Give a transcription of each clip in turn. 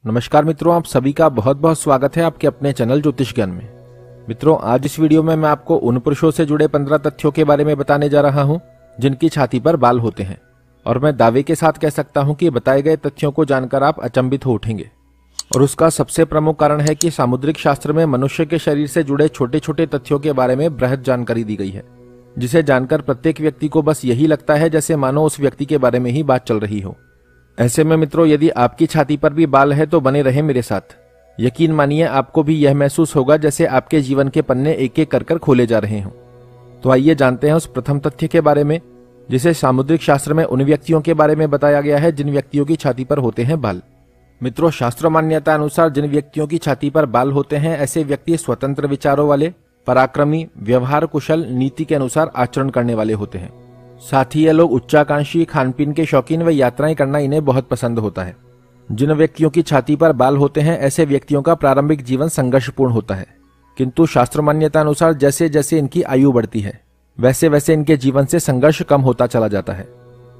नमस्कार मित्रों, आप सभी का बहुत बहुत स्वागत है आपके अपने चैनल ज्योतिष ज्ञान में। मित्रों, आज इस वीडियो में मैं आपको उन पुरुषों से जुड़े 15 तथ्यों के बारे में बताने जा रहा हूं जिनकी छाती पर बाल होते हैं। और मैं दावे के साथ कह सकता हूं कि बताए गए तथ्यों को जानकर आप अचंभित हो उठेंगे। और उसका सबसे प्रमुख कारण है कि सामुद्रिक शास्त्र में मनुष्य के शरीर से जुड़े छोटे छोटे तथ्यों के बारे में बृहद जानकारी दी गई है, जिसे जानकर प्रत्येक व्यक्ति को बस यही लगता है जैसे मानो उस व्यक्ति के बारे में ही बात चल रही हो। ऐसे में मित्रों, यदि आपकी छाती पर भी बाल है तो बने रहे मेरे साथ। यकीन मानिए, आपको भी यह महसूस होगा जैसे आपके जीवन के पन्ने एक एक कर खोले जा रहे हों। तो आइए जानते हैं उस प्रथम तथ्य के बारे में, जिसे सामुद्रिक शास्त्र में उन व्यक्तियों के बारे में बताया गया है जिन व्यक्तियों की छाती पर होते हैं बाल। मित्रों, शास्त्र मान्यता अनुसार जिन व्यक्तियों की छाती पर बाल होते हैं, ऐसे व्यक्ति स्वतंत्र विचारों वाले, पराक्रमी, व्यवहार कुशल, नीति के अनुसार आचरण करने वाले होते हैं। साथ ही ये लोग उच्चाकांक्षी, खानपीन के शौकीन व यात्राएं करना इन्हें बहुत पसंद होता है। जिन व्यक्तियों की छाती पर बाल होते हैं, ऐसे व्यक्तियों का प्रारंभिक जीवन संघर्षपूर्ण होता है, किंतु शास्त्र मान्यता अनुसार जैसे जैसे इनकी आयु बढ़ती है वैसे वैसे इनके जीवन से संघर्ष कम होता चला जाता है।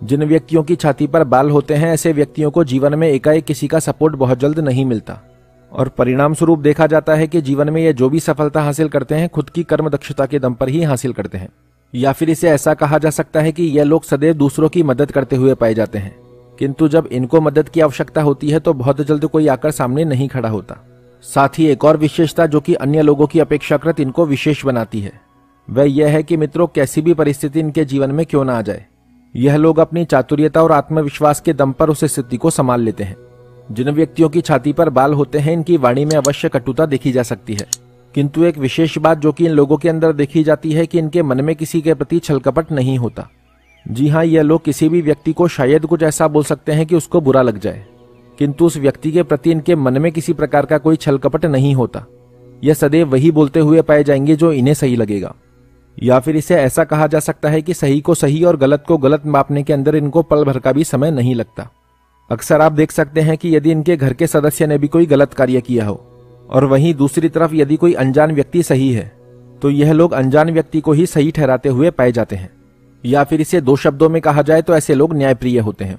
जिन व्यक्तियों की छाती पर बाल होते हैं, ऐसे व्यक्तियों को जीवन में एकाएक किसी का सपोर्ट बहुत जल्द नहीं मिलता, और परिणाम स्वरूप देखा जाता है कि जीवन में ये जो भी सफलता हासिल करते हैं खुद की कर्म दक्षता के दम पर ही हासिल करते हैं। या फिर इसे ऐसा कहा जा सकता है कि यह लोग सदैव दूसरों की मदद करते हुए पाए जाते हैं, किंतु जब इनको मदद की आवश्यकता होती है तो बहुत जल्द कोई आकर सामने नहीं खड़ा होता। साथ ही एक और विशेषता जो कि अन्य लोगों की अपेक्षाकृत इनको विशेष बनाती है, वह यह है कि मित्रों, कैसी भी परिस्थिति इनके जीवन में क्यों ना आ जाए, यह लोग अपनी चातुर्यता और आत्मविश्वास के दम पर उस स्थिति को संभाल लेते हैं। जिन व्यक्तियों की छाती पर बाल होते हैं, इनकी वाणी में अवश्य कटुता देखी जा सकती है, किंतु एक विशेष बात जो कि इन लोगों के अंदर देखी जाती है कि इनके मन में किसी के प्रति छल कपट नहीं होता। जी हाँ, यह लोग किसी भी व्यक्ति को शायद कुछ ऐसा बोल सकते हैं कि उसको बुरा लग जाए, किंतु उस व्यक्ति के प्रति इनके मन में किसी प्रकार का कोई छल कपट नहीं होता। यह सदैव वही बोलते हुए पाए जाएंगे जो इन्हें सही लगेगा। या फिर इसे ऐसा कहा जा सकता है कि सही को सही और गलत को गलत मापने के अंदर इनको पल भर का भी समय नहीं लगता। अक्सर आप देख सकते हैं कि यदि इनके घर के सदस्य ने भी कोई गलत कार्य किया हो और वहीं दूसरी तरफ यदि कोई अनजान व्यक्ति सही है, तो यह लोग अनजान व्यक्ति को ही सही ठहराते हुए पाए जाते हैं। या फिर इसे दो शब्दों में कहा जाए तो ऐसे लोग न्यायप्रिय होते हैं।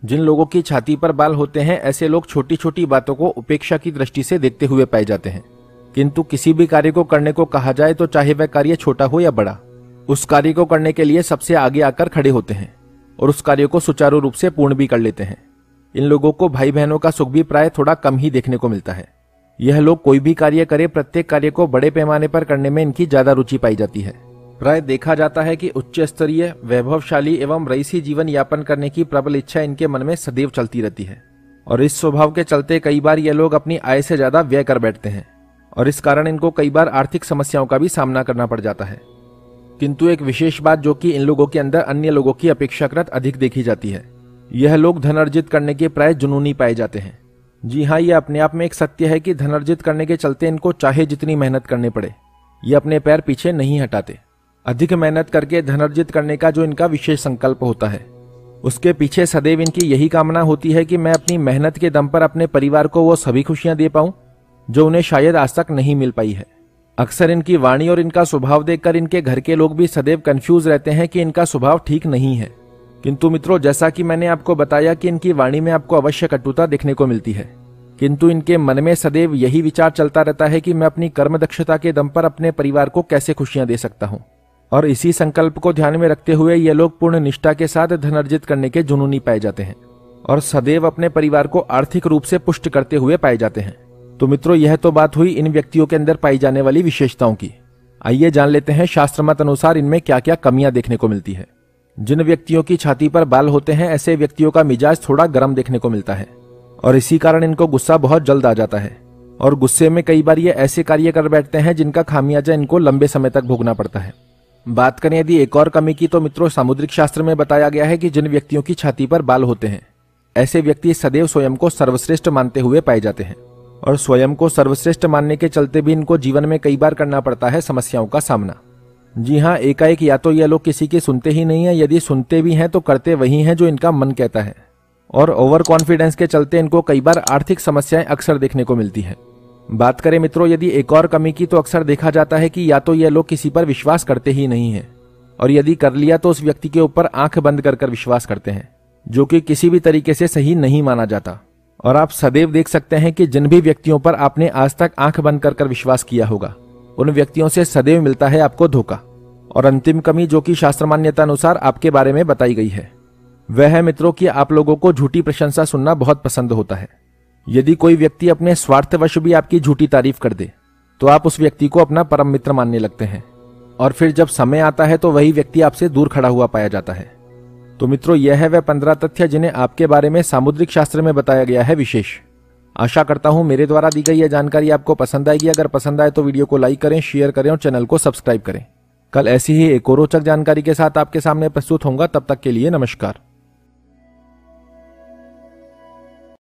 जिन लोगों की छाती पर बाल होते हैं, ऐसे लोग छोटी छोटी बातों को उपेक्षा की दृष्टि से देखते हुए पाए जाते हैं, किंतु किसी भी कार्य को करने को कहा जाए तो चाहे वह कार्य छोटा हो या बड़ा, उस कार्य को करने के लिए सबसे आगे आकर खड़े होते हैं और उस कार्य को सुचारू रूप से पूर्ण भी कर लेते हैं। इन लोगों को भाई बहनों का सुख भी प्राय थोड़ा कम ही देखने को मिलता है। यह लोग कोई भी कार्य करे, प्रत्येक कार्य को बड़े पैमाने पर करने में इनकी ज्यादा रुचि पाई जाती है। प्राय देखा जाता है कि उच्च स्तरीय, वैभवशाली एवं रईसी जीवन यापन करने की प्रबल इच्छा इनके मन में सदैव चलती रहती है, और इस स्वभाव के चलते कई बार ये लोग अपनी आय से ज्यादा व्यय कर बैठते हैं, और इस कारण इनको कई बार आर्थिक समस्याओं का भी सामना करना पड़ जाता है। किंतु एक विशेष बात जो कि इन लोगों के अंदर अन्य लोगों की अपेक्षाकृत अधिक देखी जाती है, यह लोग धन अर्जित करने के प्राय जुनूनी पाए जाते हैं। जी हाँ, यह अपने आप में एक सत्य है कि धन अर्जित करने के चलते इनको चाहे जितनी मेहनत करनी पड़े, ये अपने पैर पीछे नहीं हटाते। अधिक मेहनत करके धन अर्जित करने का जो इनका विशेष संकल्प होता है, उसके पीछे सदैव इनकी यही कामना होती है कि मैं अपनी मेहनत के दम पर अपने परिवार को वो सभी खुशियां दे पाऊं जो उन्हें शायद आज तक नहीं मिल पाई है। अक्सर इनकी वाणी और इनका स्वभाव देखकर इनके घर के लोग भी सदैव कंफ्यूज रहते हैं कि इनका स्वभाव ठीक नहीं है। किंतु मित्रों, जैसा कि मैंने आपको बताया कि इनकी वाणी में आपको अवश्य कटुता देखने को मिलती है, किंतु इनके मन में सदैव यही विचार चलता रहता है कि मैं अपनी कर्म दक्षता के दम पर अपने परिवार को कैसे खुशियां दे सकता हूं। और इसी संकल्प को ध्यान में रखते हुए ये लोग पूर्ण निष्ठा के साथ धन अर्जित करने के जुनूनी पाए जाते हैं और सदैव अपने परिवार को आर्थिक रूप से पुष्ट करते हुए पाए जाते हैं। तो मित्रों, यह तो बात हुई इन व्यक्तियों के अंदर पाई जाने वाली विशेषताओं की। आइए जान लेते हैं शास्त्र मत अनुसार इनमें क्या क्या कमियां देखने को मिलती है। जिन व्यक्तियों की छाती पर बाल होते हैं, ऐसे व्यक्तियों का मिजाज थोड़ा गर्म देखने को मिलता है, और इसी कारण इनको गुस्सा बहुत जल्द आ जाता है, और गुस्से में कई बार ये ऐसे कार्य कर बैठते हैं जिनका खामियाजा इनको लंबे समय तक भोगना पड़ता है। बात करें यदि एक और कमी की, तो मित्रों, सामुद्रिक शास्त्र में बताया गया है कि जिन व्यक्तियों की छाती पर बाल होते हैं, ऐसे व्यक्ति सदैव स्वयं को सर्वश्रेष्ठ मानते हुए पाए जाते हैं, और स्वयं को सर्वश्रेष्ठ मानने के चलते भी इनको जीवन में कई बार करना पड़ता है समस्याओं का सामना। जी हाँ, एकाएक या तो ये लोग किसी की सुनते ही नहीं है, यदि सुनते भी हैं तो करते वही हैं जो इनका मन कहता है, और ओवर कॉन्फिडेंस के चलते इनको कई बार आर्थिक समस्याएं अक्सर देखने को मिलती है। बात करें मित्रों यदि एक और कमी की, तो अक्सर देखा जाता है कि या तो ये लोग किसी पर विश्वास करते ही नहीं है, और यदि कर लिया तो उस व्यक्ति के ऊपर आंख बंद कर विश्वास करते हैं, जो कि किसी भी तरीके से सही नहीं माना जाता। और आप सदैव देख सकते हैं कि जिन भी व्यक्तियों पर आपने आज तक आंख बंद कर विश्वास किया होगा, उन व्यक्तियों से सदैव मिलता है आपको धोखा। और अंतिम कमी जो कि शास्त्र मान्यता अनुसार आपके बारे में बताई गई है, वह है मित्रों कि आप लोगों को झूठी प्रशंसा सुनना बहुत पसंद होता है। यदि कोई व्यक्ति अपने स्वार्थवश भी आपकी झूठी तारीफ कर दे तो आप उस व्यक्ति को अपना परम मित्र मानने लगते हैं, और फिर जब समय आता है तो वही व्यक्ति आपसे दूर खड़ा हुआ पाया जाता है। तो मित्रों, यह है वह 15 तथ्य जिन्हें आपके बारे में सामुद्रिक शास्त्र में बताया गया है विशेष। आशा करता हूं मेरे द्वारा दी गई यह जानकारी आपको पसंद आएगी। अगर पसंद आए तो वीडियो को लाइक करें, शेयर करें और चैनल को सब्सक्राइब करें। कल ऐसी ही एक और रोचक जानकारी के साथ आपके सामने प्रस्तुत होऊंगा। तब तक के लिए नमस्कार।